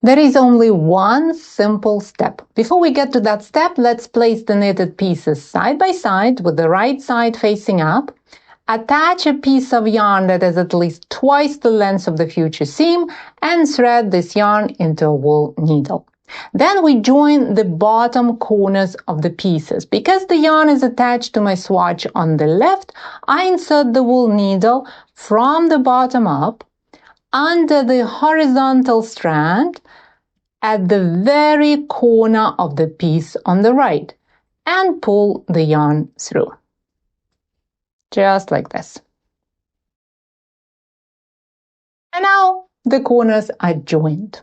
There is only one simple step. Before we get to that step, let's place the knitted pieces side by side with the right side facing up. Attach a piece of yarn that is at least twice the length of the future seam and thread this yarn into a wool needle. Then we join the bottom corners of the pieces. Because the yarn is attached to my swatch on the left, I insert the wool needle from the bottom up under the horizontal strand at the very corner of the piece on the right and pull the yarn through. Just like this. And now the corners are joined.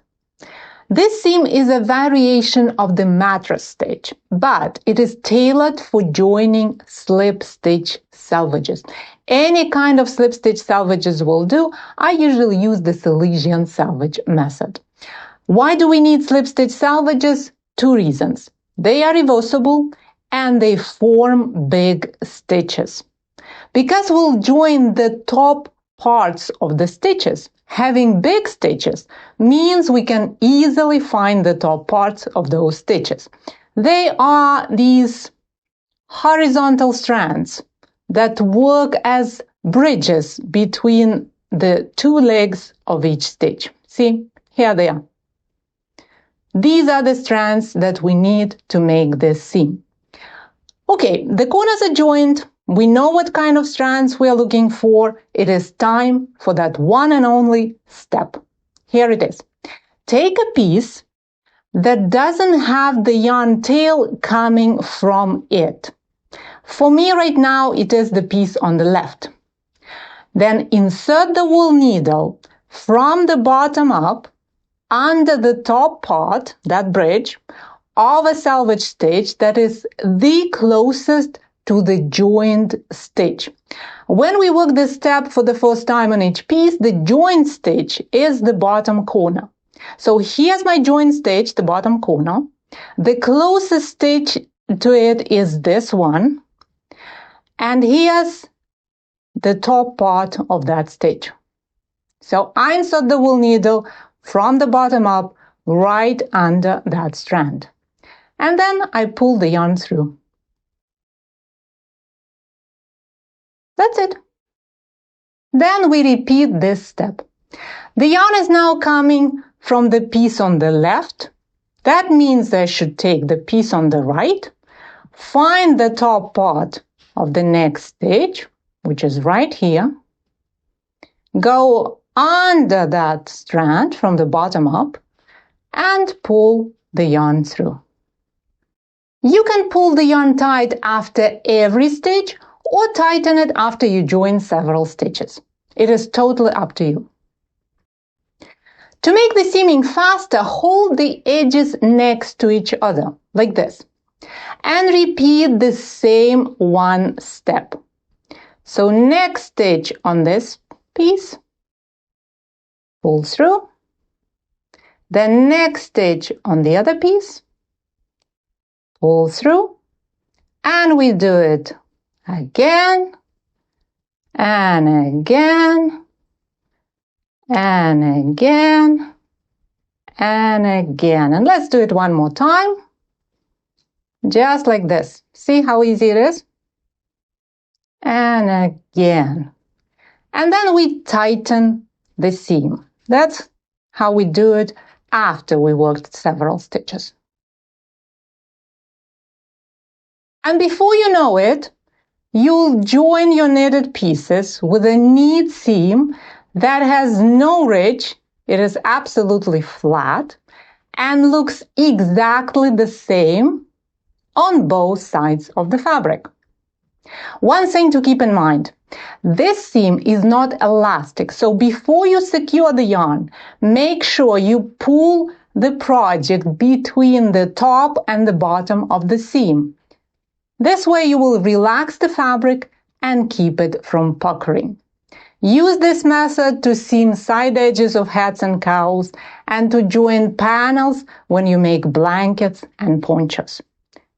This seam is a variation of the mattress stitch, but it is tailored for joining slip stitch selvages. Any kind of slip stitch selvages will do. I usually use the Silesian selvage method. Why do we need slip stitch selvages? Two reasons. They are reversible and they form big stitches. Because we'll join the top parts of the stitches, having big stitches means we can easily find the top parts of those stitches. They are these horizontal strands that work as bridges between the two legs of each stitch. See, here they are. These are the strands that we need to make this seam. Okay, the corners are joined. We know what kind of strands we are looking for. It is time for that one and only step. Here it is. Take a piece that doesn't have the yarn tail coming from it. For me right now, it is the piece on the left. Then insert the wool needle from the bottom up under the top part, that bridge, of a selvage stitch that is the closest to the joined stitch. When we work this step for the first time on each piece, the joined stitch is the bottom corner. So here's my joined stitch, the bottom corner. The closest stitch to it is this one. And here's the top part of that stitch. So I insert the wool needle from the bottom up right under that strand. And then I pull the yarn through. That's it. Then we repeat this step. The yarn is now coming from the piece on the left. That means I should take the piece on the right, find the top part of the next stitch, which is right here, go under that strand from the bottom up, and pull the yarn through. You can pull the yarn tight after every stitch or tighten it after you join several stitches. It is totally up to you. To make the seaming faster, hold the edges next to each other, like this, and repeat the same one step. So next stitch on this piece, pull through, the next stitch on the other piece, pull through, and we do it again and again and again and again. And let's do it one more time, just like this. See how easy it is? And again. And then we tighten the seam. That's how we do it after we worked several stitches. And before you know it, you'll join your knitted pieces with a neat seam that has no ridge. It is absolutely flat and looks exactly the same on both sides of the fabric. One thing to keep in mind, this seam is not elastic, so before you secure the yarn, make sure you pull the project between the top and the bottom of the seam. This way you will relax the fabric and keep it from puckering. Use this method to seam side edges of hats and cowls and to join panels when you make blankets and ponchos.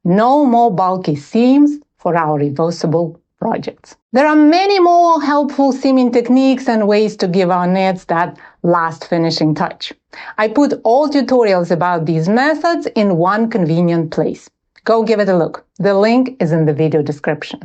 No more bulky seams for our reversible projects. There are many more helpful seaming techniques and ways to give our knits that last finishing touch. I put all tutorials about these methods in one convenient place. Go give it a look. The link is in the video description.